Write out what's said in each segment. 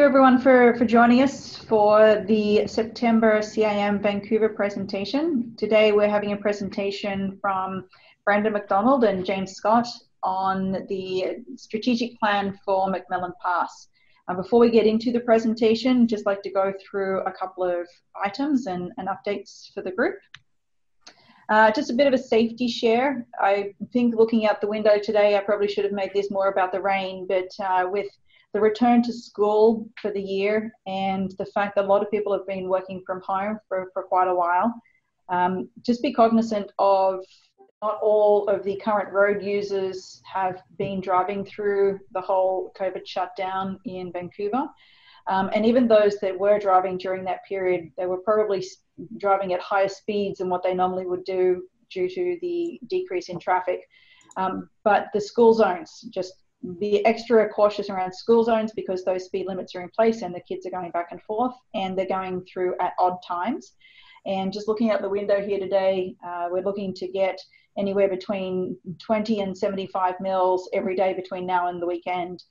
everyone for joining us for the September CIM Vancouver presentation. Today we're having a presentation from Brandon Macdonald and James Scott on the strategic plan for Macmillan Pass. Before we get into the presentation, just like to go through a couple of items and updates for the group. Just a bit of a safety share. I think looking out the window today, I probably should have made this more about the rain, but with the return to school for the year and the fact that a lot of people have been working from home for quite a while, just be cognizant of not all of the current road users have been driving through the whole COVID shutdown in Vancouver. And even those that were driving during that period, they were probably driving at higher speeds than what they normally would do due to the decrease in traffic. But the school zones, just be extra cautious around school zones because those speed limits are in place and the kids are going back and forth and they're going through at odd times. And just looking out the window here today, we're looking to get anywhere between 20 and 75 mils every day between now and the weekend.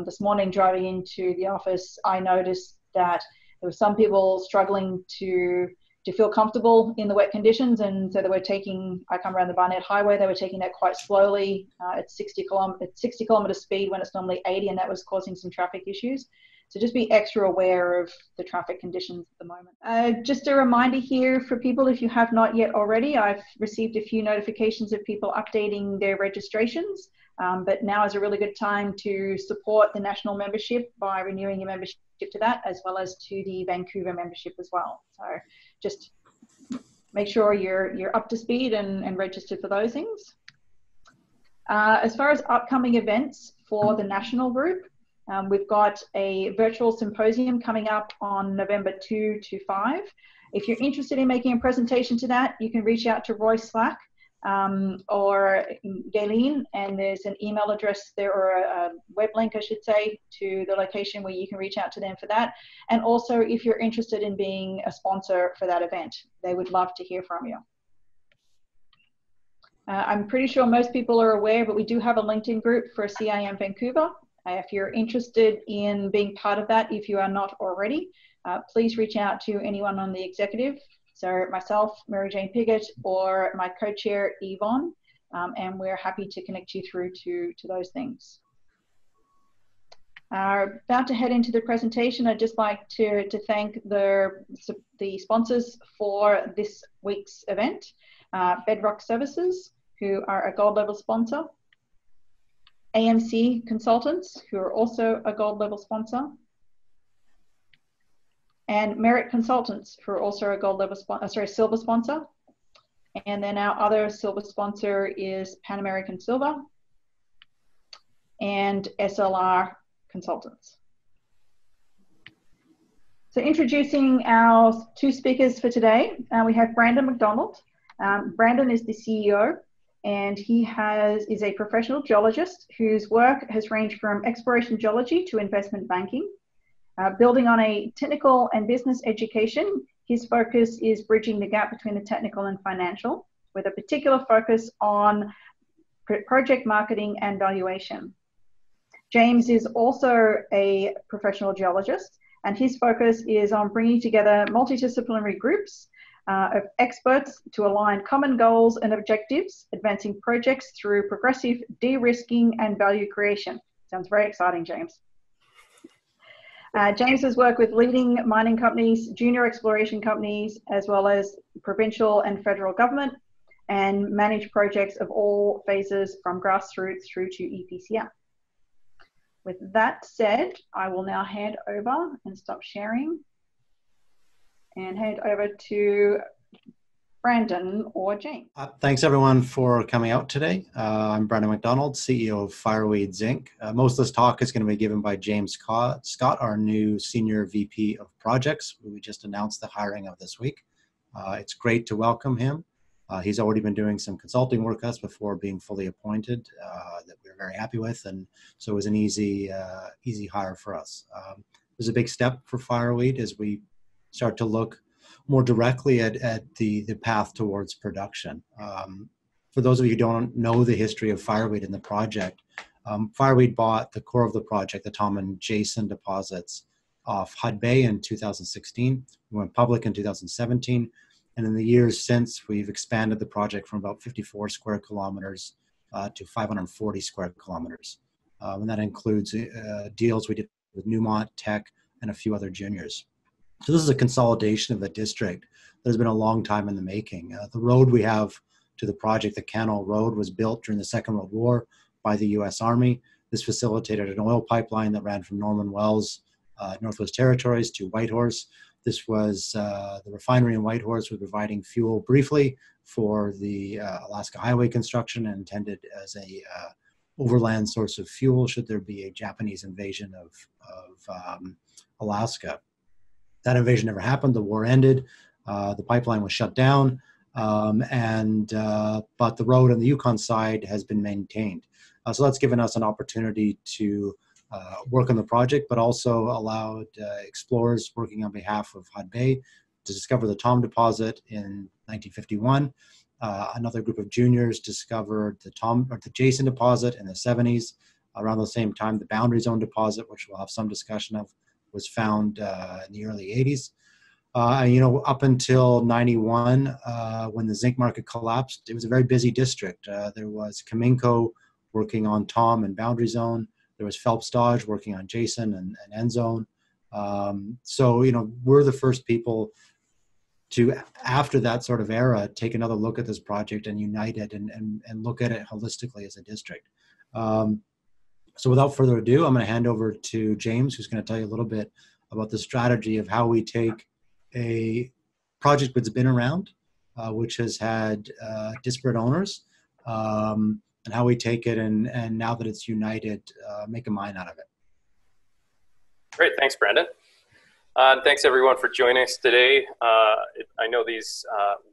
This morning driving into the office, I noticed that there were some people struggling to feel comfortable in the wet conditions, and so they were taking, I come around the Barnett Highway, they were taking that quite slowly at 60 kilometer speed when it's normally 80, and that was causing some traffic issues. So just be extra aware of the traffic conditions at the moment. Just a reminder here for people, if you have not yet already, I've received a few notifications of people updating their registrations, but now is a really good time to support the national membership by renewing your membership to that, as well as to the Vancouver membership as well. So just make sure you're up to speed and registered for those things. As far as upcoming events for the national group, we've got a virtual symposium coming up on November 2 to 5. If you're interested in making a presentation to that, you can reach out to Roy Slack or Galen, and there's an email address there, or a web link, I should say, to the location where you can reach out to them for that. And also, if you're interested in being a sponsor for that event, they would love to hear from you. I'm pretty sure most people are aware, but we do have a LinkedIn group for CIM Vancouver. If you're interested in being part of that, if you are not already, please reach out to anyone on the executive. So myself, Mary Jane Piggott, or my co-chair, Yvonne, and we're happy to connect you through to those things. About to head into the presentation, I'd just like to thank the sponsors for this week's event, Bedrock Services, who are a gold level sponsor, M.Sc Consultants, who are also a gold level sponsor, and Merit Consultants, who are also a gold level silver sponsor. And then our other silver sponsor is Pan American Silver and SLR Consultants. So introducing our two speakers for today, we have Brandon Macdonald. Brandon is the CEO, and he is a professional geologist whose work has ranged from exploration geology to investment banking. Building on a technical and business education, his focus is bridging the gap between the technical and financial, with a particular focus on project marketing and valuation. James is also a professional geologist, and his focus is on bringing together multidisciplinary groups of experts to align common goals and objectives, advancing projects through progressive de-risking and value creation. Sounds very exciting, James. James has worked with leading mining companies, junior exploration companies, as well as provincial and federal government, and managed projects of all phases from grassroots through to EPCM. With that said, I will now hand over and stop sharing and hand over to Brandon or James. Thanks everyone for coming out today. I'm Brandon Macdonald, CEO of Fireweeds Inc. Most of this talk is going to be given by James Scott, our new Senior VP of Projects, who we just announced the hiring of this week. It's great to welcome him. He's already been doing some consulting work with us before being fully appointed that we're very happy with, and so it was an easy hire for us. There's a big step for Fireweed as we start to look more directly at the path towards production. For those of you who don't know the history of Fireweed and the project, Fireweed bought the core of the project, the Tom and Jason deposits, off Hud Bay in 2016. We went public in 2017. And in the years since, we've expanded the project from about 54 square kilometers to 540 square kilometers. And that includes deals we did with Newmont, Teck, and a few other juniors. So this is a consolidation of the district that has been a long time in the making. The road we have to the project, the Canal Road, was built during the Second World War by the U.S. Army. This facilitated an oil pipeline that ran from Norman Wells, Northwest Territories, to Whitehorse. This was the refinery in Whitehorse was providing fuel briefly for the Alaska Highway construction, and intended as a overland source of fuel should there be a Japanese invasion of Alaska. That invasion never happened. The war ended. The pipeline was shut down, but the road on the Yukon side has been maintained. So that's given us an opportunity to work on the project, but also allowed explorers working on behalf of Hud Bay to discover the Tom deposit in 1951. Another group of juniors discovered the Jason deposit in the 70s. Around the same time, the Boundary Zone deposit, which we'll have some discussion of, was found in the early 80s. Up until 91, when the zinc market collapsed, it was a very busy district. There was Kaminko working on Tom and Boundary Zone. There was Phelps Dodge working on Jason and End Zone. We're the first people to, after that sort of era, take another look at this project and unite it and look at it holistically as a district. So without further ado, I'm going to hand over to James, who's going to tell you a little bit about the strategy of how we take a project that's been around, which has had disparate owners, and how we take it and now that it's united, make a mine out of it. Great, thanks, Brandon. And thanks everyone for joining us today. I know these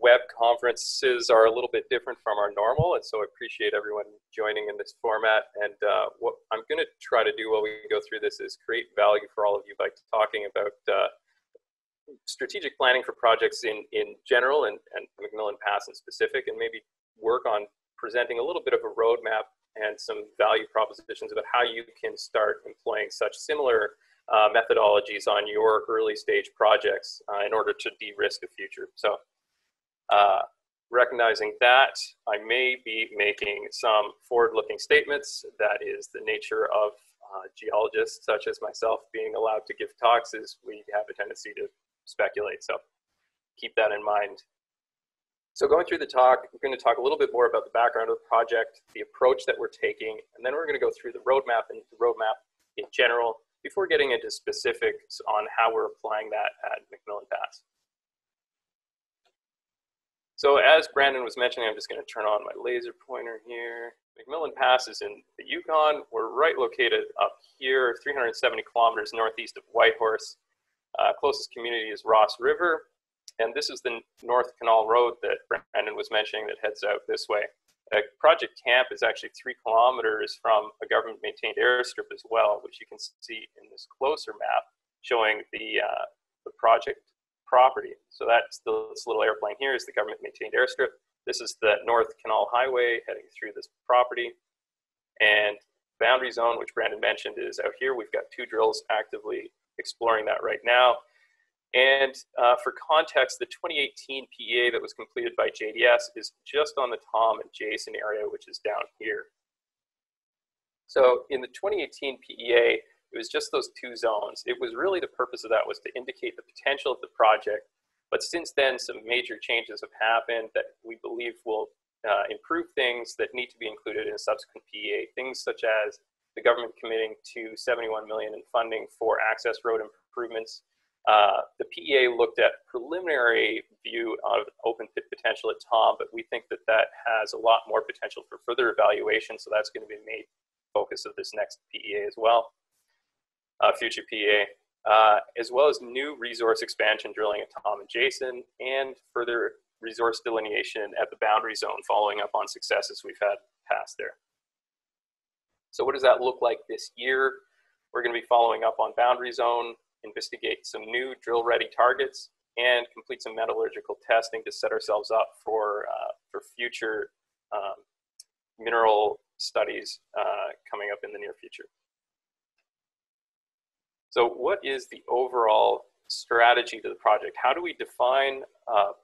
web conferences are a little bit different from our normal, and so I appreciate everyone joining in this format. And what I'm going to try to do while we go through this is create value for all of you by talking about strategic planning for projects in general and Macmillan Pass in specific, and maybe work on presenting a little bit of a roadmap and some value propositions about how you can start employing such similar methodologies on your early stage projects in order to de-risk the future. So recognizing that, I may be making some forward-looking statements. That is the nature of geologists such as myself being allowed to give talks, is we have a tendency to speculate. So keep that in mind. So going through the talk, we're going to talk a little bit more about the background of the project, the approach that we're taking, and then we're going to go through the roadmap and the roadmap in general before getting into specifics on how we're applying that at Macmillan Pass. So as Brandon was mentioning, I'm just going to turn on my laser pointer here. Macmillan Pass is in the Yukon. We're right located up here, 370 kilometers northeast of Whitehorse. Closest community is Ross River. And this is the North Canal Road that Brandon was mentioning that heads out this way. Project Camp is actually 3 kilometers from a government-maintained airstrip as well, which you can see in this closer map showing the project property. So that's this little airplane here is the government-maintained airstrip. This is the North Canal Highway heading through this property. And Boundary Zone, which Brandon mentioned, is out here. We've got 2 drills actively exploring that right now. And for context, the 2018 PEA that was completed by JDS is just on the Tom and Jason area, which is down here. So in the 2018 PEA, it was just those 2 zones. It was really the purpose of that was to indicate the potential of the project. But since then, some major changes have happened that we believe will improve things that need to be included in a subsequent PEA. Things such as the government committing to $71 million in funding for access road improvements. The PEA looked at preliminary view of open pit potential at Tom, but we think that that has a lot more potential for further evaluation. So that's going to be made focus of this next PEA as well, future PEA, as well as new resource expansion drilling at Tom and Jason, and further resource delineation at the Boundary Zone following up on successes we've had past there. So what does that look like this year? We're going to be following up on Boundary Zone, investigate some new drill-ready targets, and complete some metallurgical testing to set ourselves up for future mineral studies coming up in the near future. So what is the overall strategy to the project? How do we define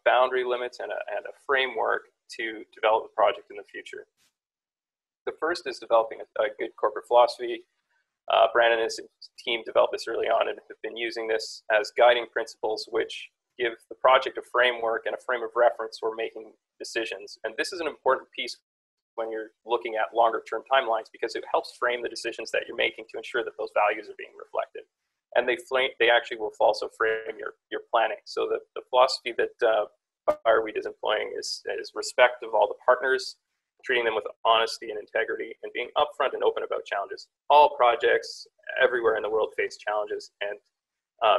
boundary limits and a framework to develop the project in the future? The first is developing a good corporate philosophy. Brandon and his team developed this early on and have been using this as guiding principles, which give the project a framework and a frame of reference for making decisions. And this is an important piece when you're looking at longer term timelines, because it helps frame the decisions that you're making to ensure that those values are being reflected. And they actually will also frame your planning. So the philosophy that Fireweed is employing is respect of all the partners, treating them with honesty and integrity, and being upfront and open about challenges. All projects everywhere in the world face challenges, and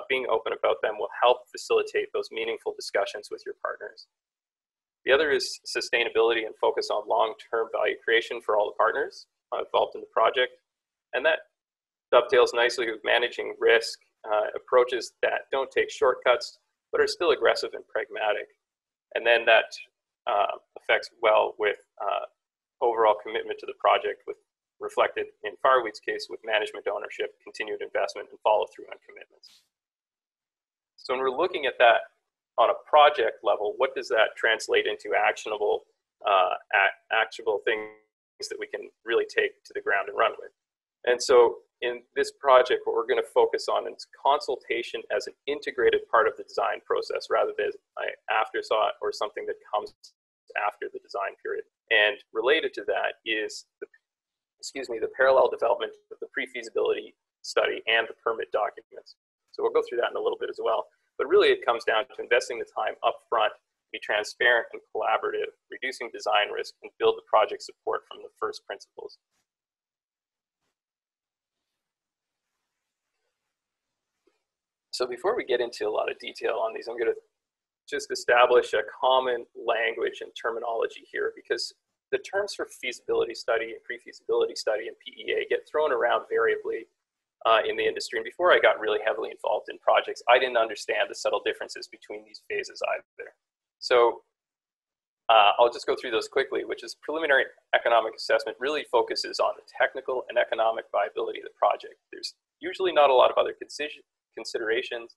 being open about them will help facilitate those meaningful discussions with your partners. The other is sustainability and focus on long-term value creation for all the partners involved in the project. And that dovetails nicely with managing risk, approaches that don't take shortcuts, but are still aggressive and pragmatic. And then that affects well with overall commitment to the project, with reflected in Fireweed's case with management ownership, continued investment, and follow through on commitments. So when we're looking at that on a project level, what does that translate into actionable things that we can really take to the ground and run with? And so in this project, what we're going to focus on is consultation as an integrated part of the design process, rather than an afterthought or something that comes after the design period. And related to that is the parallel development of the pre-feasibility study and the permit documents. So we'll go through that in a little bit as well. But really it comes down to investing the time up front, be transparent and collaborative, reducing design risk, and build the project support from the first principles. So before we get into a lot of detail on these, I'm going to just establish a common language and terminology here, because the terms for feasibility study and pre-feasibility study and PEA get thrown around variably in the industry. And before I got really heavily involved in projects, I didn't understand the subtle differences between these phases either. So I'll just go through those quickly, which is preliminary economic assessment really focuses on the technical and economic viability of the project. There's usually not a lot of other considerations,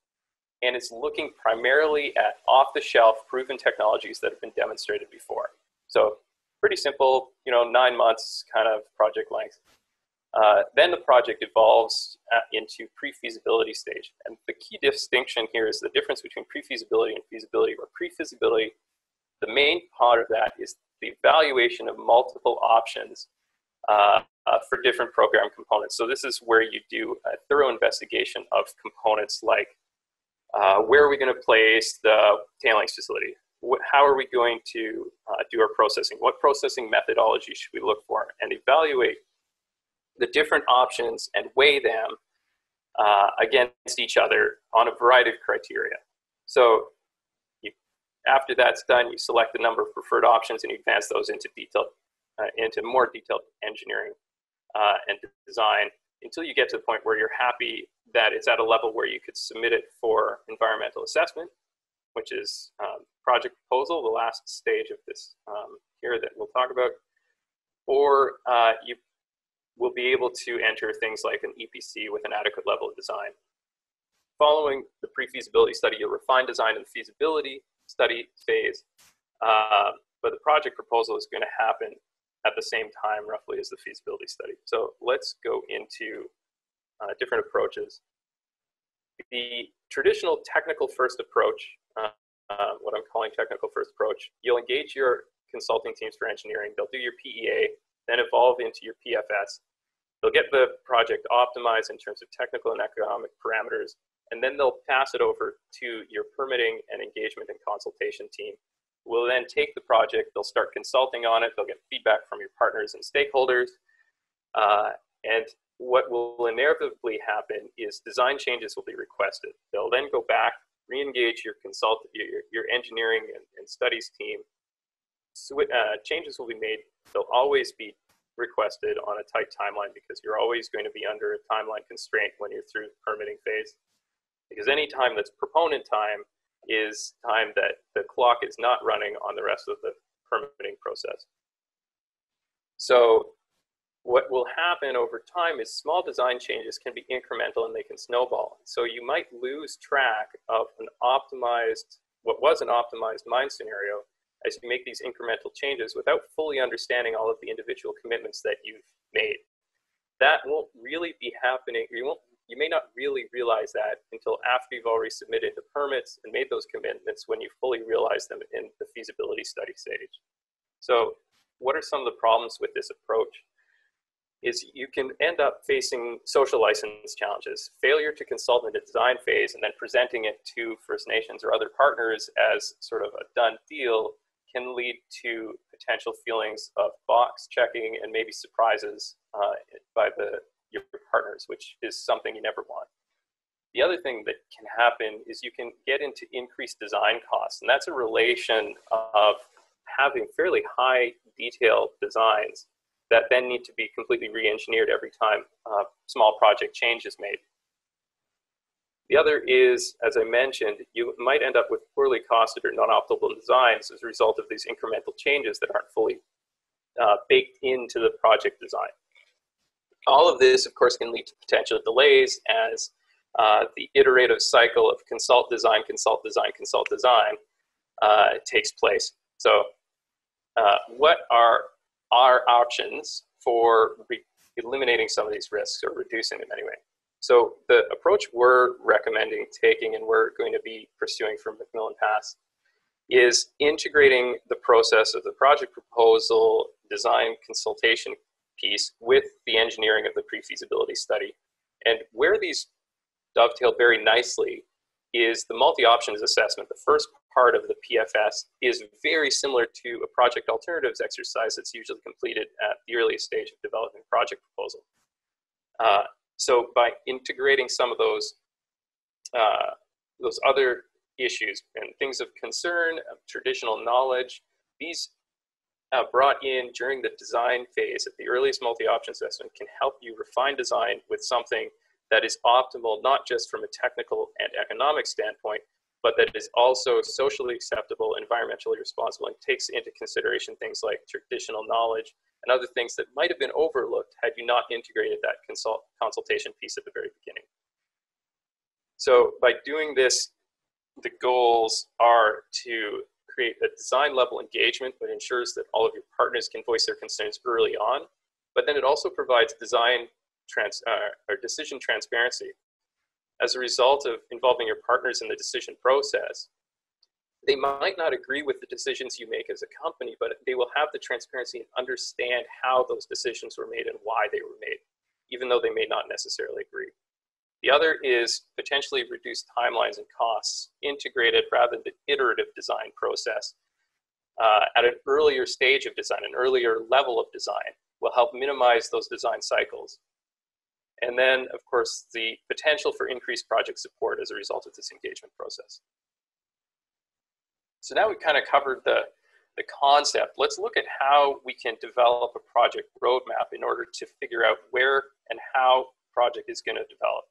and it's looking primarily at off-the-shelf proven technologies that have been demonstrated before. So pretty simple, 9 months kind of project length. Then the project evolves into pre-feasibility stage. And the key distinction here is the difference between pre-feasibility and feasibility. Where pre-feasibility, the main part of that is the evaluation of multiple options for different program components. So this is where you do a thorough investigation of components like where are we going to place the tailings facility? How are we going to do our processing? What processing methodology should we look for? And evaluate the different options and weigh them against each other on a variety of criteria. So after that's done, you select the number of preferred options and you advance those into more detailed engineering and design until you get to the point where you're happy that it's at a level where you could submit it for environmental assessment, which is project proposal, the last stage of this here that we'll talk about, or you will be able to enter things like an EPC with an adequate level of design. Following the pre-feasibility study, you'll refine design in the feasibility study phase, but the project proposal is going to happen at the same time roughly as the feasibility study. So let's go into different approaches. The traditional technical first approach, what I'm calling technical first approach, you'll engage your consulting teams for engineering, they'll do your PEA, then evolve into your PFS. They'll get the project optimized in terms of technical and economic parameters, and then they'll pass it over to your permitting and engagement and consultation team. We'll then take the project, they'll start consulting on it, they'll get feedback from your partners and stakeholders, and what will inevitably happen is design changes will be requested. They'll then go back, re-engage your engineering and studies team. So, changes will be made. They'll always be requested on a tight timeline because you're always going to be under a timeline constraint when you're through the permitting phase. Because any time that's proponent time is time that the clock is not running on the rest of the permitting process. So what will happen over time is small design changes can be incremental and they can snowball. So you might lose track of what was an optimized mine scenario as you make these incremental changes without fully understanding all of the individual commitments that you've made. That won't really be happening. You may not really realize that until after you've already submitted the permits and made those commitments, when you fully realize them in the feasibility study stage. So what are some of the problems with this approach? Is you can end up facing social license challenges, failure to consult in the design phase, and then presenting it to First Nations or other partners as sort of a done deal can lead to potential feelings of box checking and maybe surprises by your partners, which is something you never want. The other thing that can happen is you can get into increased design costs, and that's a relation of having fairly high detailed designs that then need to be completely re-engineered every time a small project change is made. The other is, as I mentioned, you might end up with poorly costed or non-optimal designs as a result of these incremental changes that aren't fully baked into the project design. All of this, of course, can lead to potential delays as the iterative cycle of consult, design, consult, design, consult, design takes place. So what are our options for eliminating some of these risks or reducing them anyway? So the approach we're recommending taking and we're going to be pursuing for Macmillan Pass is integrating the process of the project proposal, design, consultation piece with the engineering of the pre-feasibility study. And where these dovetail very nicely is the multi-options assessment. The first part of the PFS is very similar to a project alternatives exercise that's usually completed at the earliest stage of developing a project proposal. So by integrating some of those other issues and things of concern, traditional knowledge, these brought in during the design phase at the earliest multi-option assessment can help you refine design with something that is optimal, not just from a technical and economic standpoint, but that is also socially acceptable, environmentally responsible, and takes into consideration things like traditional knowledge and other things that might have been overlooked had you not integrated that consultation piece at the very beginning. So by doing this, the goals are to create a design level engagement that ensures that all of your partners can voice their concerns early on, but then it also provides design or decision transparency. As a result of involving your partners in the decision process, they might not agree with the decisions you make as a company, but they will have the transparency and understand how those decisions were made and why they were made, even though they may not necessarily agree. The other is potentially reduced timelines and costs, integrated rather than iterative design process at an earlier stage of design, an earlier level of design, will help minimize those design cycles. And then, of course, the potential for increased project support as a result of this engagement process. So now we've kind of covered the concept. Let's look at how we can develop a project roadmap in order to figure out where and how the project is going to develop.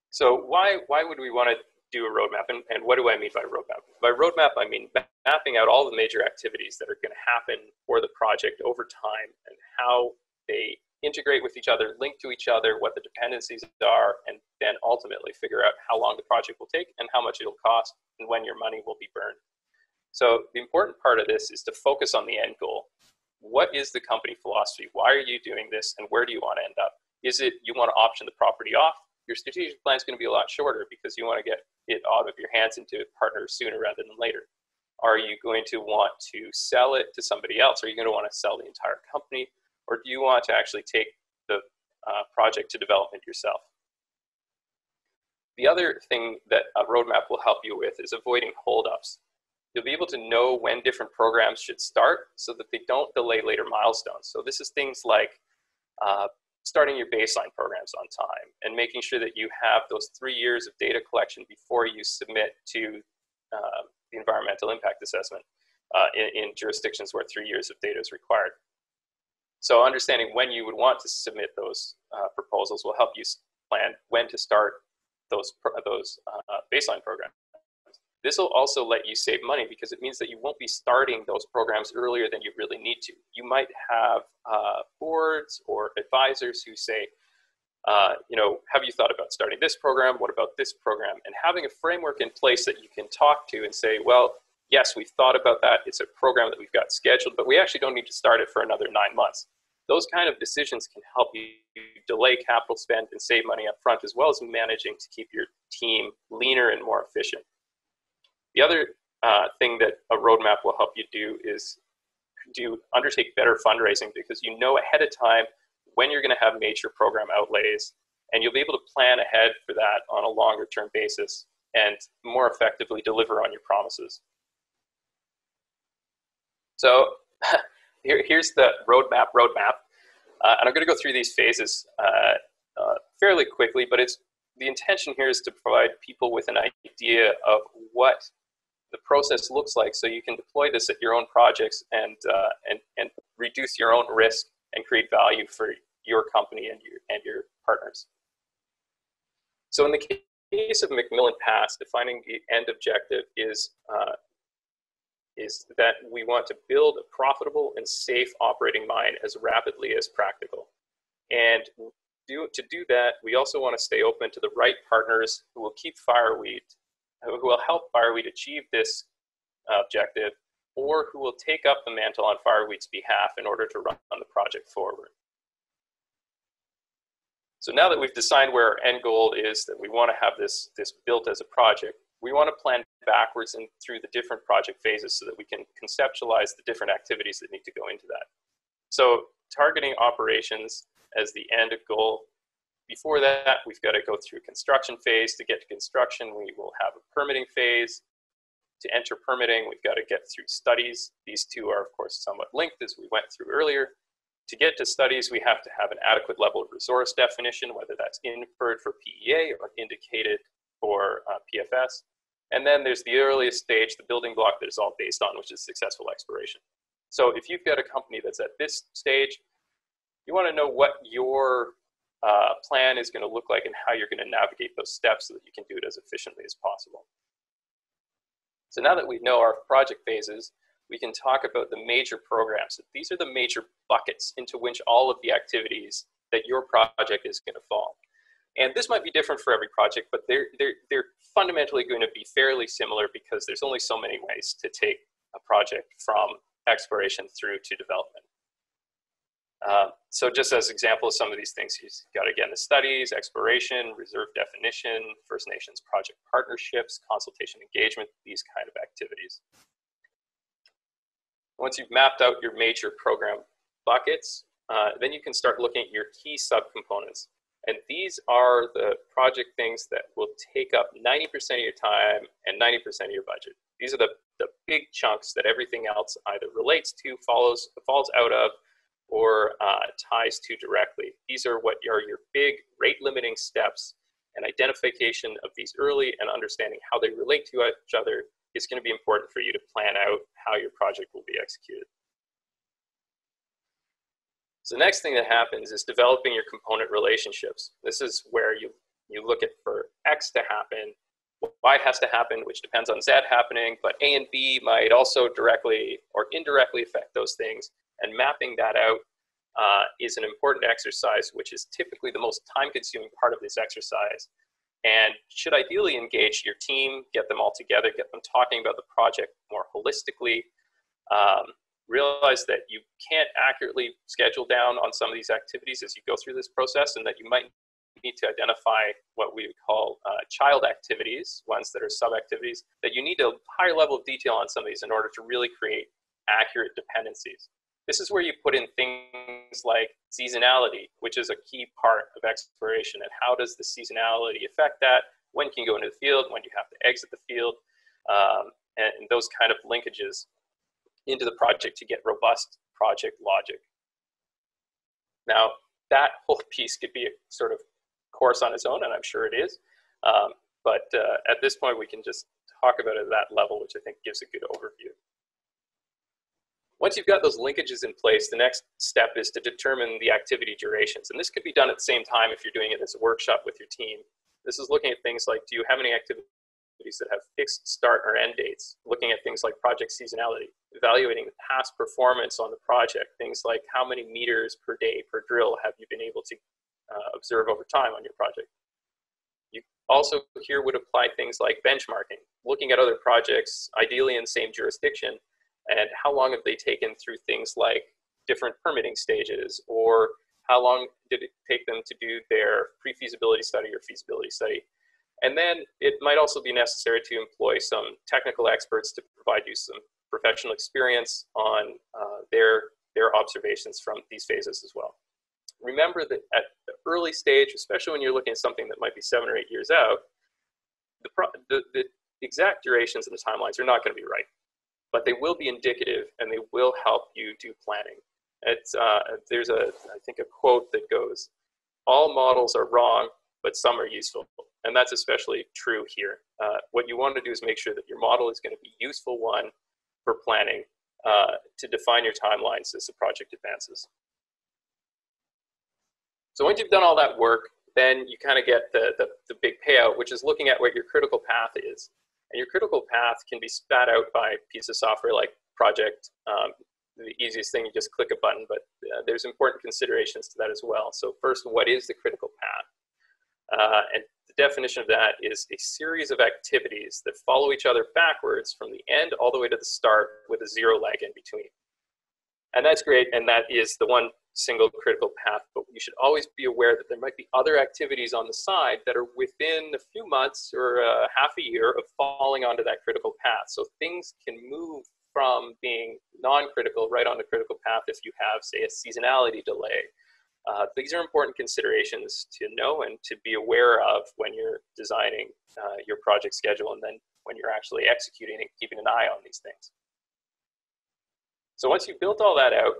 So why would we want to do a roadmap? And what do I mean by roadmap? By roadmap, I mean mapping out all the major activities that are going to happen for the project over time and how they integrate with each other, link to each other, what the dependencies are, and then ultimately figure out how long the project will take and how much it'll cost and when your money will be burned. So the important part of this is to focus on the end goal. What is the company philosophy? Why are you doing this and where do you want to end up? Is it you want to option the property off? Your strategic plan is going to be a lot shorter because you want to get it out of your hands into partners sooner rather than later. Are you going to want to sell it to somebody else? Are you going to want to sell the entire company? Or do you want to actually take the project to development yourself? The other thing that a roadmap will help you with is avoiding holdups. You'll be able to know when different programs should start so that they don't delay later milestones. So this is things like starting your baseline programs on time and making sure that you have those 3 years of data collection before you submit to the environmental impact assessment in jurisdictions where 3 years of data is required. So understanding when you would want to submit those proposals will help you plan when to start those baseline programs. This will also let you save money because it means that you won't be starting those programs earlier than you really need to. You might have boards or advisors who say, you know, have you thought about starting this program? What about this program? And having a framework in place that you can talk to and say, well, yes, we've thought about that. It's a program that we've got scheduled, but we actually don't need to start it for another 9 months. Those kind of decisions can help you delay capital spend and save money up front, as well as managing to keep your team leaner and more efficient. The other thing that a roadmap will help you do is undertake better fundraising, because you know ahead of time when you're going to have major program outlays, and you'll be able to plan ahead for that on a longer term basis and more effectively deliver on your promises. So here's the roadmap. And I'm going to go through these phases fairly quickly, but the intention here is to provide people with an idea of what the process looks like, so you can deploy this at your own projects and reduce your own risk and create value for your company and your partners. So in the case of Macmillan Pass, defining the end objective is that we want to build a profitable and safe operating mine as rapidly as practical. And to do that, we also want to stay open to the right partners who will help Fireweed achieve this objective, or who will take up the mantle on Fireweed's behalf in order to run the project forward. So now that we've decided where our end goal is, that we want to have this built as a project, we want to plan backwards and through the different project phases so that we can conceptualize the different activities that need to go into that. So targeting operations as the end goal. Before that, we've got to go through a construction phase. To get to construction, we will have a permitting phase. To enter permitting, we've got to get through studies. These two are, of course, somewhat linked, as we went through earlier. To get to studies, we have to have an adequate level of resource definition, whether that's inferred for PEA or indicated for PFS. And then there's the earliest stage, the building block that is all based on, which is successful exploration. So if you've got a company that's at this stage, you want to know what your plan is going to look like and how you're going to navigate those steps so that you can do it as efficiently as possible. So now that we know our project phases, we can talk about the major programs. These are the major buckets into which all of the activities that your project is going to fall. And this might be different for every project, but they're fundamentally going to be fairly similar, because there's only so many ways to take a project from exploration through to development. So just as example of some of these things, you've got, again, the studies, exploration, reserve definition, First Nations project partnerships, consultation engagement, these kind of activities. Once you've mapped out your major program buckets, then you can start looking at your key subcomponents. And these are the project things that will take up 90% of your time and 90% of your budget. These are the big chunks that everything else either relates to, falls out of, or ties to directly. These are what are your big rate limiting steps, and identification of these early and understanding how they relate to each other is going to be important for you to plan out how your project will be executed. So the next thing that happens is developing your component relationships. This is where you look at, for X to happen, Y has to happen, which depends on Z happening, but A and B might also directly or indirectly affect those things. And mapping that out is an important exercise, which is typically the most time-consuming part of this exercise, and should ideally engage your team, get them all together, get them talking about the project more holistically. Realize that you can't accurately schedule down on some of these activities as you go through this process, and that you might need to identify what we would call child activities, ones that are sub-activities, that you need a higher level of detail on some of these in order to really create accurate dependencies. This is where you put in things like seasonality, which is a key part of exploration, and how does the seasonality affect that? When can you go into the field? When do you have to exit the field? And those kind of linkages into the project to get robust project logic. Now, that whole piece could be a sort of course on its own, and I'm sure it is. But at this point, we can just talk about it at that level, which I think gives a good overview. Once you've got those linkages in place, the next step is to determine the activity durations. And this could be done at the same time if you're doing it as a workshop with your team. This is looking at things like, do you have any activities activities that have fixed start or end dates, looking at things like project seasonality, evaluating the past performance on the project, things like how many meters per day per drill have you been able to observe over time on your project. You also here would apply things like benchmarking, looking at other projects, ideally in the same jurisdiction, and how long have they taken through things like different permitting stages, or how long did it take them to do their pre-feasibility study or feasibility study. And then it might also be necessary to employ some technical experts to provide you some professional experience on their observations from these phases as well. Remember that at the early stage, especially when you're looking at something that might be 7 or 8 years out, the exact durations and the timelines are not going to be right, but they will be indicative and they will help you do planning. There's I think a quote that goes, "All models are wrong, but some are useful." And that's especially true here. What you want to do is make sure that your model is going to be a useful one for planning to define your timelines as the project advances. So once you've done all that work, then you kind of get the big payout, which is looking at what your critical path is. And your critical path can be spat out by a piece of software like Project. The easiest thing, you just click a button, but there's important considerations to that as well. So first, what is the critical path? And the definition of that is a series of activities that follow each other backwards from the end all the way to the start with a zero lag in between. And that's great, and that is the one single critical path, but you should always be aware that there might be other activities on the side that are within a few months or half a year of falling onto that critical path. So things can move from being non-critical right on the critical path if you have, say, a seasonality delay. These are important considerations to know and to be aware of when you're designing your project schedule, and then when you're actually executing and keeping an eye on these things. So once you've built all that out,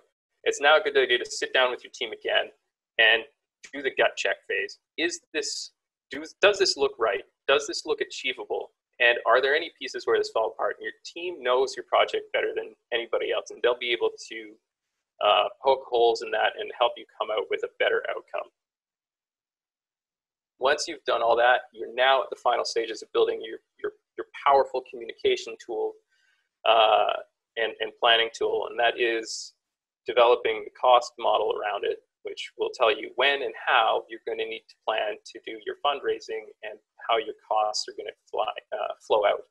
it's now a good idea to sit down with your team again and do the gut check phase. Does this look right? Does this look achievable? And are there any pieces where this fell apart? And your team knows your project better than anybody else, and they'll be able to poke holes in that and help you come out with a better outcome. Once you've done all that, you're now at the final stages of building your powerful communication tool and planning tool, and that is developing the cost model around it, which will tell you when and how you're going to need to plan to do your fundraising and how your costs are going to flow out.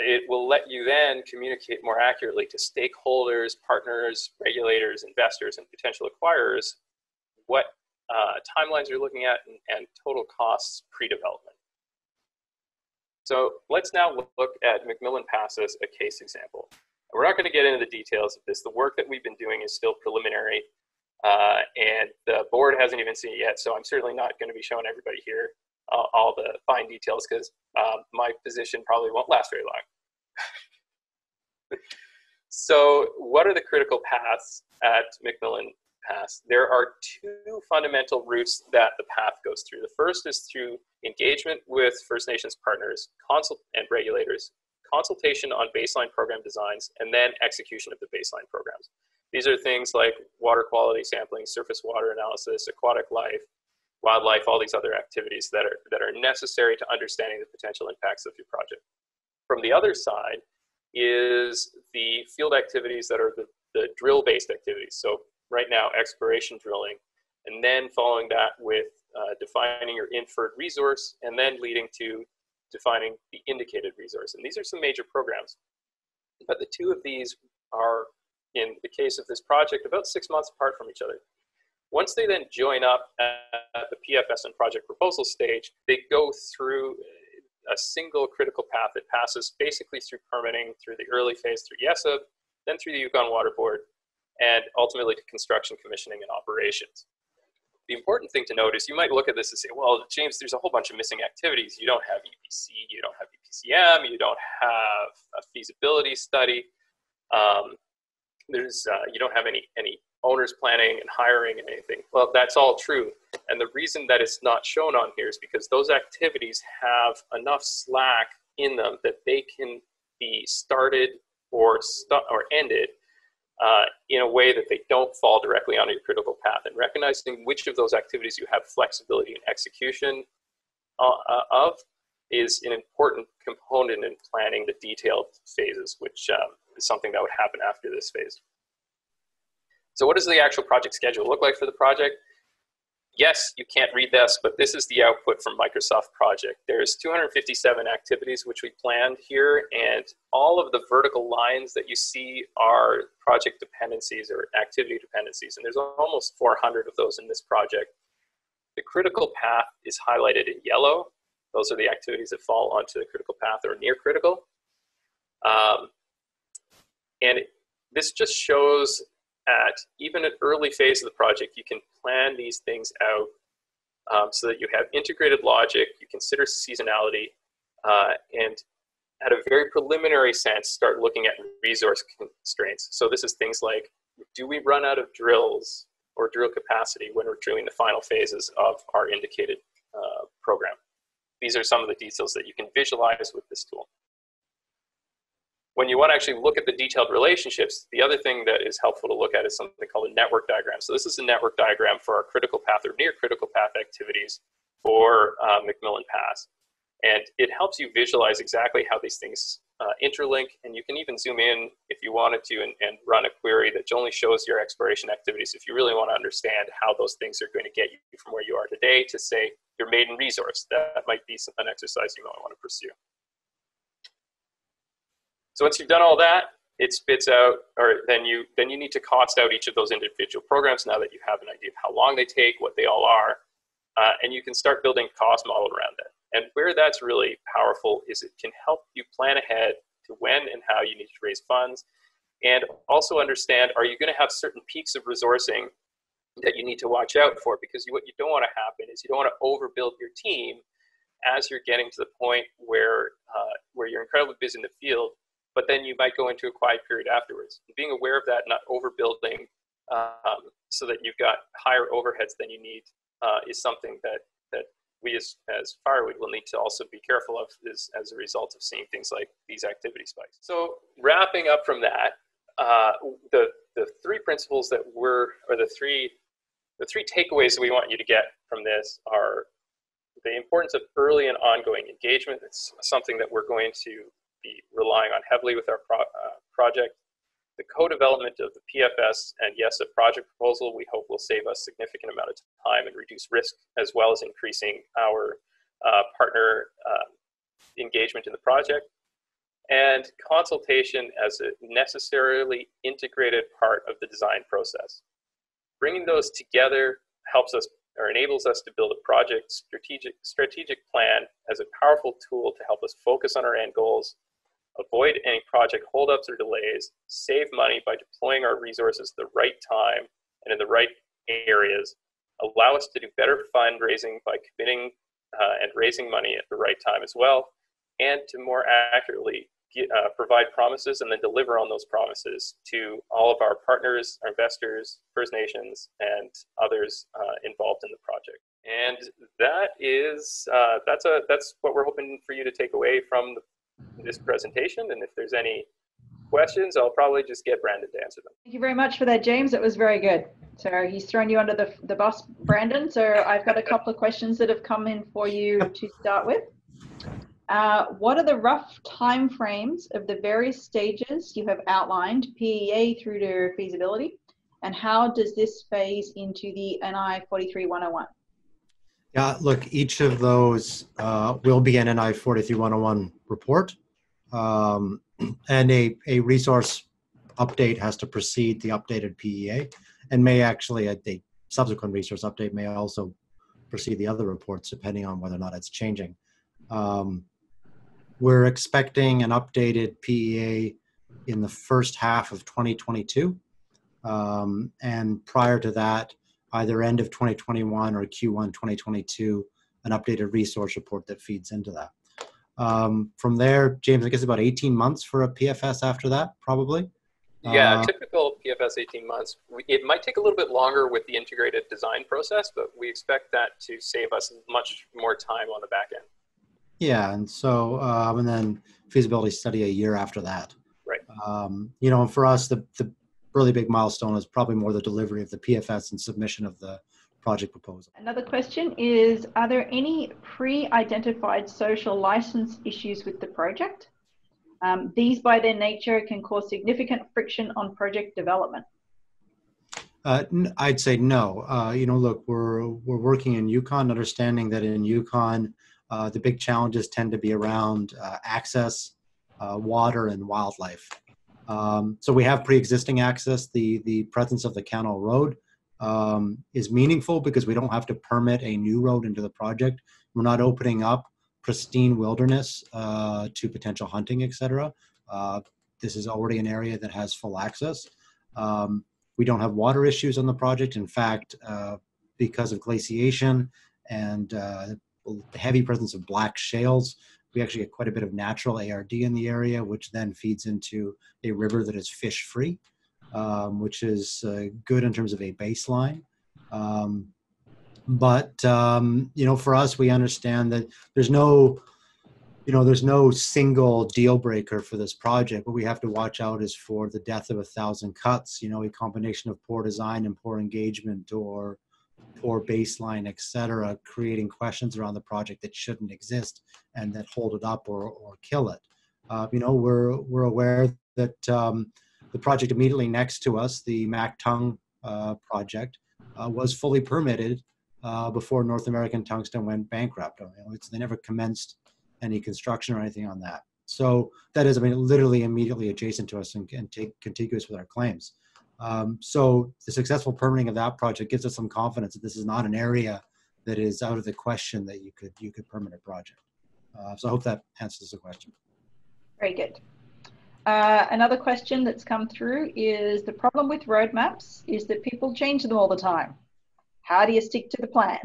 It will let you then communicate more accurately to stakeholders, partners, regulators, investors, and potential acquirers what timelines you're looking at and total costs pre-development. So let's now look at Macmillan Pass as a case example. We're not going to get into the details of this. The work that we've been doing is still preliminary, and the board hasn't even seen it yet, so I'm certainly not going to be showing everybody here all the fine details, because my position probably won't last very long. So what are the critical paths at Macmillan Pass? There are two fundamental routes that the path goes through. The first is through engagement with First Nations partners and regulators, consultation on baseline program designs, and then execution of the baseline programs. These are things like water quality sampling, surface water analysis, aquatic life, wildlife, all these other activities that are necessary to understanding the potential impacts of your project. From the other side is the field activities that are the drill-based activities. So right now, exploration drilling, and then following that with defining your inferred resource, and then leading to defining the indicated resource. And these are some major programs. But the two of these are, in the case of this project, about 6 months apart from each other. Once they then join up at the PFS and project proposal stage, they go through a single critical path that passes basically through permitting, through the early phase, through YESIB, then through the Yukon Water Board, and ultimately to construction, commissioning, and operations. The important thing to note is you might look at this and say, well, James, there's a whole bunch of missing activities. You don't have EPC, you don't have EPCM, you don't have a feasibility study. You don't have any owners planning and hiring and anything. Well, that's all true. And the reason that it's not shown on here is because those activities have enough slack in them that they can be started or ended in a way that they don't fall directly onto your critical path. And recognizing which of those activities you have flexibility in execution of is an important component in planning the detailed phases, which is something that would happen after this phase. So what does the actual project schedule look like for the project? Yes, you can't read this, but this is the output from Microsoft Project. There's 257 activities which we planned here, and all of the vertical lines that you see are project dependencies or activity dependencies, and there's almost 400 of those in this project. The critical path is highlighted in yellow. Those are the activities that fall onto the critical path or near critical. And this just shows at even an early phase of the project, you can plan these things out so that you have integrated logic, you consider seasonality, and at a very preliminary sense, start looking at resource constraints. So this is things like, do we run out of drills or drill capacity when we're drilling the final phases of our indicated program? These are some of the details that you can visualize with this tool. When you want to actually look at the detailed relationships, the other thing that is helpful to look at is something called a network diagram. So this is a network diagram for our critical path or near critical path activities for Macmillan Pass. And it helps you visualize exactly how these things interlink, and you can even zoom in if you wanted to and run a query that only shows your exploration activities if you really want to understand how those things are going to get you from where you are today to, say, your maiden resource. That might be an exercise you might want to pursue. So once you've done all that, it spits out, or then you need to cost out each of those individual programs now that you have an idea of how long they take, what they all are, and you can start building a cost model around it. And where that's really powerful is it can help you plan ahead to when and how you need to raise funds, and also understand, are you going to have certain peaks of resourcing that you need to watch out for? Because what you don't want to happen is you don't want to overbuild your team as you're getting to the point where you're incredibly busy in the field, but then you might go into a quiet period afterwards. And being aware of that, not overbuilding so that you've got higher overheads than you need is something that we as Fireweed will need to also be careful of as a result of seeing things like these activity spikes. So wrapping up from that, the three principles that the three takeaways that we want you to get from this are the importance of early and ongoing engagement. It's something that we're going to be relying on heavily with our project. The co-development of the PFS and, yes, a project proposal we hope will save us a significant amount of time and reduce risk, as well as increasing our partner engagement in the project. And consultation as a necessarily integrated part of the design process. Bringing those together helps us or enables us to build a project strategic plan as a powerful tool to help us focus on our end goals, avoid any project holdups or delays, save money by deploying our resources at the right time and in the right areas, allow us to do better fundraising by committing and raising money at the right time as well, and to more accurately provide promises and then deliver on those promises to all of our partners, our investors, First Nations, and others involved in the project. And that is that's what we're hoping for you to take away from this presentation. And if there's any questions, I'll probably just get Brandon to answer them. Thank you very much for that, James. It was very good. So he's thrown you under the bus, Brandon. So I've got a couple of questions that have come in for you to start with. What are the rough timeframes of the various stages you have outlined, PEA through to feasibility, and how does this phase into the NI 43-101? Yeah, look, each of those will be an NI 43-101 report, and a resource update has to precede the updated PEA, and may actually, a subsequent resource update may also precede the other reports, depending on whether or not it's changing. We're expecting an updated PEA in the first half of 2022, and prior to that, either end of 2021 or Q1 2022, an updated resource report that feeds into that. From there, James, I guess about 18 months for a PFS after that, probably? Yeah, typical PFS 18 months. It might take a little bit longer with the integrated design process, but we expect that to save us much more time on the back end. Yeah, and so, and then feasibility study a year after that. Right. You know, for us, the really big milestone is probably more the delivery of the PFS and submission of the project proposal. Another question is, are there any pre-identified social license issues with the project? These by their nature can cause significant friction on project development. I'd say no. Look, we're working in Yukon, understanding that in Yukon, the big challenges tend to be around access, water, and wildlife. So we have pre-existing access. The presence of the Canal Road is meaningful because we don't have to permit a new road into the project. We're not opening up pristine wilderness to potential hunting, etc. This is already an area that has full access. We don't have water issues on the project. In fact, because of glaciation and the heavy presence of black shales, we actually get quite a bit of natural ARD in the area, which then feeds into a river that is fish-free, which is good in terms of a baseline. But for us, we understand that there's no single deal breaker for this project. What we have to watch out is for the death of 1,000 cuts, a combination of poor design and poor engagement or poor baseline, et cetera, creating questions around the project that shouldn't exist and that hold it up or kill it. We're aware that the project immediately next to us, the Mactung project, was fully permitted before North American Tungsten went bankrupt. They never commenced any construction or anything on that. So that is, literally immediately adjacent to us and contiguous with our claims. So the successful permitting of that project gives us some confidence that this is not an area that is out of the question that you could permit a project. So I hope that answers the question. Very good. Another question that's come through is, the problem with roadmaps is that people change them all the time. How do you stick to the plan?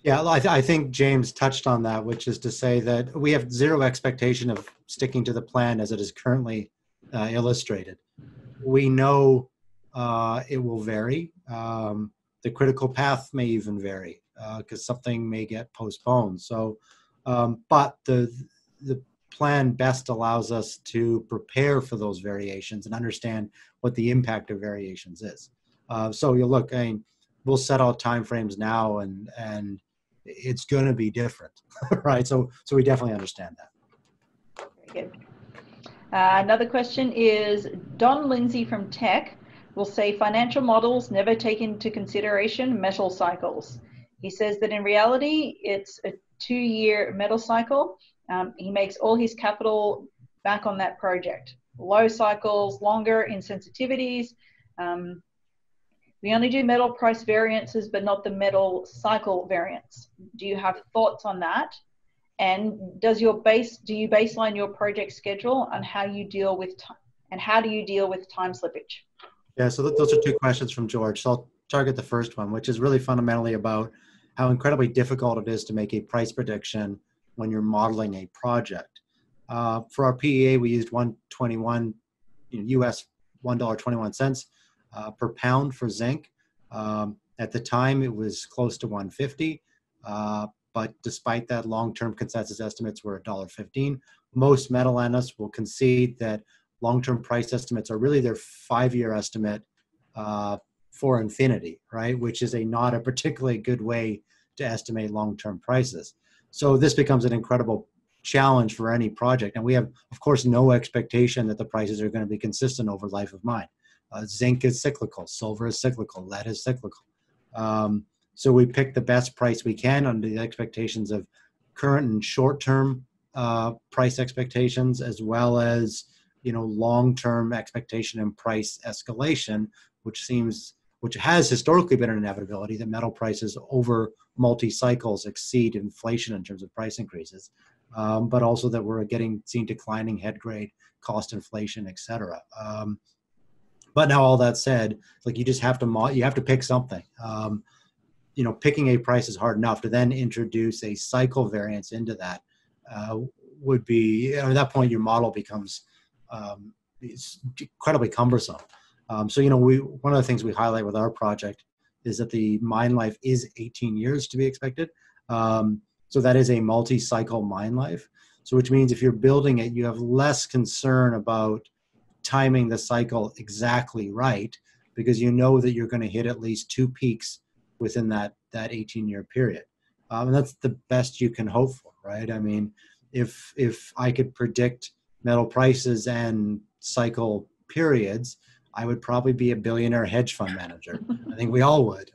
Yeah, I think James touched on that, which is to say that we have zero expectation of sticking to the plan as it is currently illustrated. We know it will vary. The critical path may even vary because something may get postponed. So, but the plan best allows us to prepare for those variations and understand what the impact of variations is. So you look, we'll set out timeframes now, and it's going to be different, right? So we definitely understand that. Very good. Another question is, Don Lindsay from Tech will say financial models never take into consideration metal cycles. He says that in reality, it's a 2-year metal cycle. He makes all his capital back on that project. Low cycles, longer in sensitivities. We only do metal price variances, but not the metal cycle variance. Do you have thoughts on that? And do you baseline your project schedule on how you deal with time, and how do you deal with time slippage? Yeah, so those are 2 questions from George. So I'll target the first one, which is really fundamentally about how incredibly difficult it is to make a price prediction when you're modeling a project. For our PEA, we used $1.21 US $1.21 per pound for zinc. At the time, it was close to $1.50. But despite that, long-term consensus estimates were $1.15. Most metal analysts will concede that long-term price estimates are really their 5-year estimate for infinity, right? Which is not a particularly good way to estimate long-term prices. So this becomes an incredible challenge for any project. And we have, of course, no expectation that the prices are going to be consistent over life of mine. Zinc is cyclical, silver is cyclical, lead is cyclical. So we pick the best price we can under the expectations of current and short-term price expectations, as well as long-term expectation and price escalation, which has historically been an inevitability that metal prices over multi-cycles exceed inflation in terms of price increases, but also that we're seeing declining head grade, cost inflation, et cetera. But now all that said, you just have to pick something. Picking a price is hard enough. To then introduce a cycle variance into that would be, at that point, your model becomes incredibly cumbersome. So one of the things we highlight with our project is that the mine life is 18 years to be expected. So that is a multi-cycle mine life. So which means if you're building it, you have less concern about timing the cycle exactly right, because you know that you're going to hit at least 2 peaks within that 18-year period. And that's the best you can hope for, right? I mean, if I could predict metal prices and cycle periods, I would probably be a billionaire hedge fund manager. I think we all would.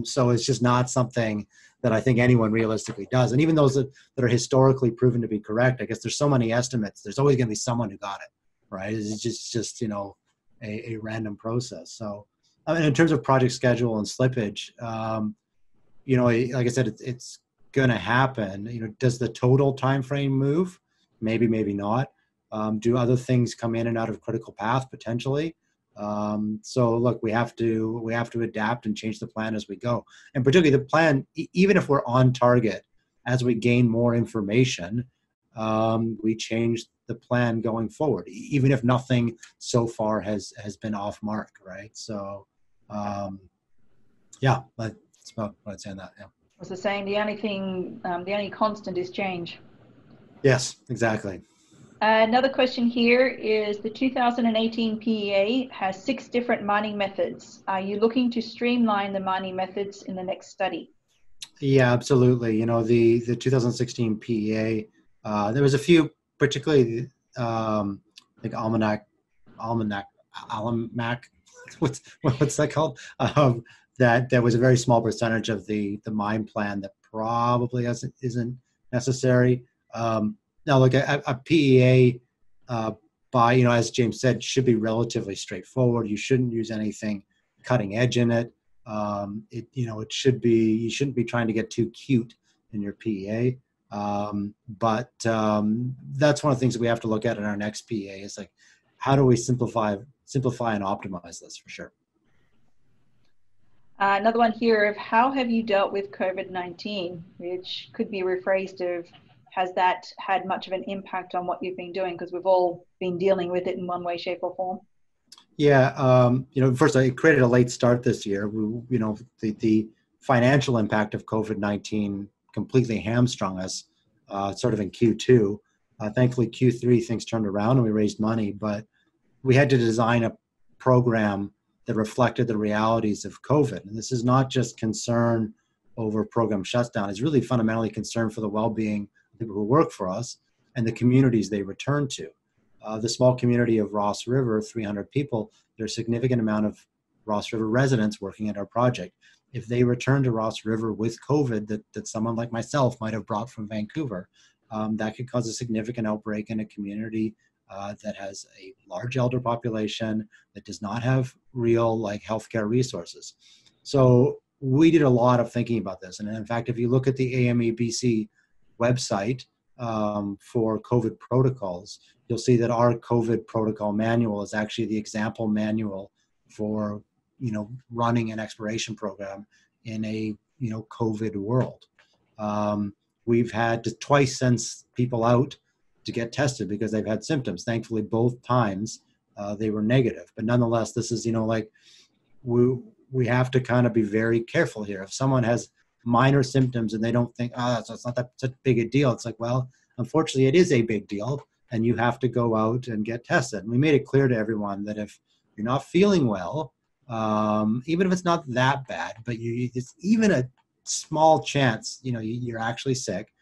So it's just not something that I think anyone realistically does. And even those that are historically proven to be correct, I guess there's so many estimates, there's always going to be someone who got it, right? It's just a random process. So in terms of project schedule and slippage, like I said, it's going to happen. Does the total time frame move? Maybe, maybe not. Do other things come in and out of critical path potentially? So look, we have to adapt and change the plan as we go. And particularly the plan, even if we're on target, as we gain more information, we change the plan going forward, even if nothing so far has been off mark, right? So, yeah, that's about what I'd say on that. Yeah. Was the saying, the only constant is change. Yes, exactly. Another question here is the 2018 PEA has 6 different mining methods. Are you looking to streamline the mining methods in the next study? Yeah, absolutely. The 2016 PEA, there was a few, particularly like Almanac, what's that called? That was a very small percentage of the mine plan that probably isn't necessary. Now, look, a PEA, as James said, should be relatively straightforward. You shouldn't use anything cutting edge in it. It should be, you shouldn't be trying to get too cute in your PEA. But that's one of the things that we have to look at in our next PEA is like, how do we simplify and optimize this for sure? Another one here of how have you dealt with COVID-19, which could be rephrased of, has that had much of an impact on what you've been doing? Because we've all been dealing with it in one way, shape, or form. Yeah, first I created a late start this year. The financial impact of COVID-19 completely hamstrung us, sort of in Q2. Thankfully, Q3 things turned around and we raised money, but we had to design a program that reflected the realities of COVID. And this is not just concern over program shutdown. It's really fundamentally concern for the well-being of people who work for us and the communities they return to. The small community of Ross River, 300 people, there's a significant amount of Ross River residents working at our project. If they return to Ross River with COVID that someone like myself might have brought from Vancouver, that could cause a significant outbreak in a community that has a large elder population, that does not have real healthcare resources. So we did a lot of thinking about this. And in fact, if you look at the AME BC website for COVID protocols, you'll see that our COVID protocol manual is actually the example manual for running an exploration program in a COVID world. We've had to twice send people out to get tested because they've had symptoms. Thankfully, both times they were negative. But nonetheless, this is we have to kind of be very careful here. If someone has minor symptoms and they don't think, it's not that such big a deal, it's like, well, unfortunately, it is a big deal, and you have to go out and get tested. And we made it clear to everyone that if you're not feeling well, even if it's not that bad, but it's even a small chance, you're actually sick,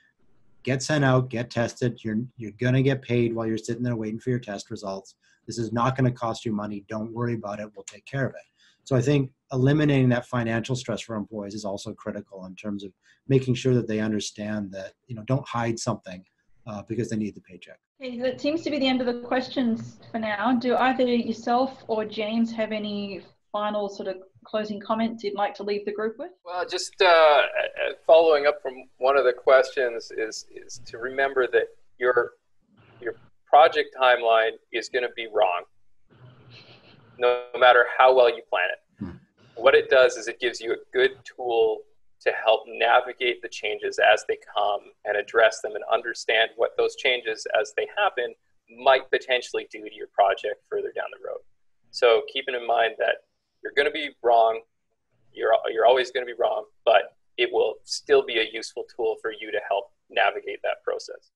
get sent out, get tested. You're going to get paid while you're sitting there waiting for your test results. This is not going to cost you money. Don't worry about it. We'll take care of it. So I think eliminating that financial stress for employees is also critical in terms of making sure that they understand that, don't hide something because they need the paycheck. Okay, that seems to be the end of the questions for now. Do either yourself or James have any final sort of closing comments you'd like to leave the group with? Well, just following up from one of the questions is to remember that your project timeline is going to be wrong, no matter how well you plan it. What it does is it gives you a good tool to help navigate the changes as they come and address them and understand what those changes as they happen might potentially do to your project further down the road. So keeping in mind that you're going to be wrong, you're always going to be wrong, but it will still be a useful tool for you to help navigate that process.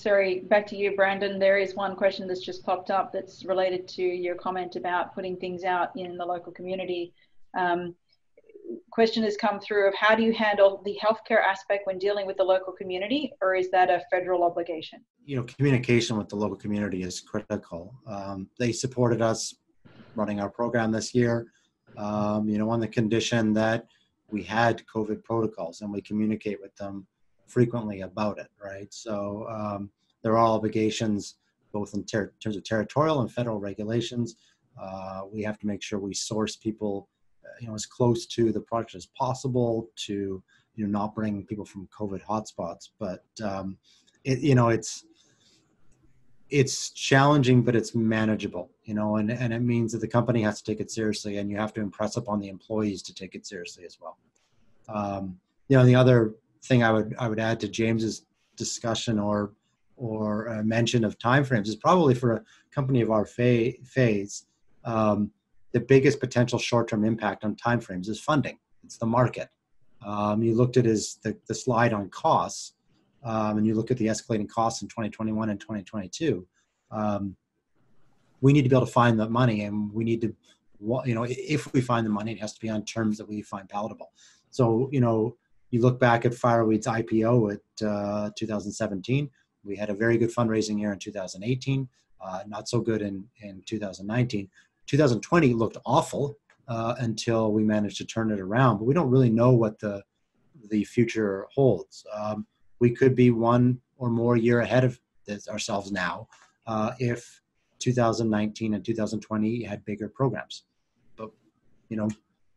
Sorry, back to you, Brandon. There is one question that's just popped up that's related to your comment about putting things out in the local community. question has come through of how do you handle the healthcare aspect when dealing with the local community, or is that a federal obligation? You know, communication with the local community is critical. They supported us running our program this year, you know, on the condition that we had COVID protocols and we communicate with them frequently about it, right? So there are obligations both in terms of territorial and federal regulations. We have to make sure we source people, you know, as close to the project as possible to, you know, not bring people from COVID hotspots. But you know, it's challenging, but it's manageable, you know, and it means that the company has to take it seriously, and you have to impress upon the employees to take it seriously as well. You know, the other thing I would add to James's discussion or mention of timeframes is probably for a company of our phase, the biggest potential short-term impact on timeframes is funding. It's the market. You looked at the slide on costs, and you look at the escalating costs in 2021 and 2022. We need to be able to find the money, and we need to, you know, if we find the money, it has to be on terms that we find palatable. So, you know, you look back at Fireweed's IPO at 2017. We had a very good fundraising year in 2018, not so good in 2019. 2020 looked awful until we managed to turn it around, but we don't really know what the future holds. We could be one or more year ahead of ourselves now if 2019 and 2020 had bigger programs. But, you know,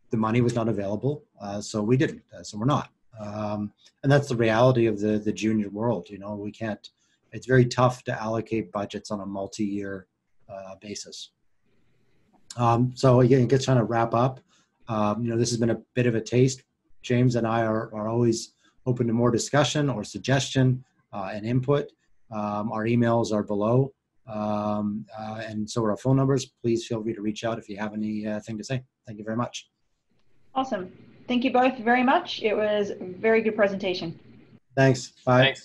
the money was not available, so we didn't, so we're not. And that's the reality of the junior world. You know, we can't, it's very tough to allocate budgets on a multi-year basis. So again, just trying to wrap up, you know, this has been a bit of a taste. James and I are always open to more discussion or suggestion and input. Our emails are below, and so are our phone numbers. Please feel free to reach out if you have anything to say. Thank you very much. Awesome. Thank you both very much. It was a very good presentation. Thanks. Bye. Thanks.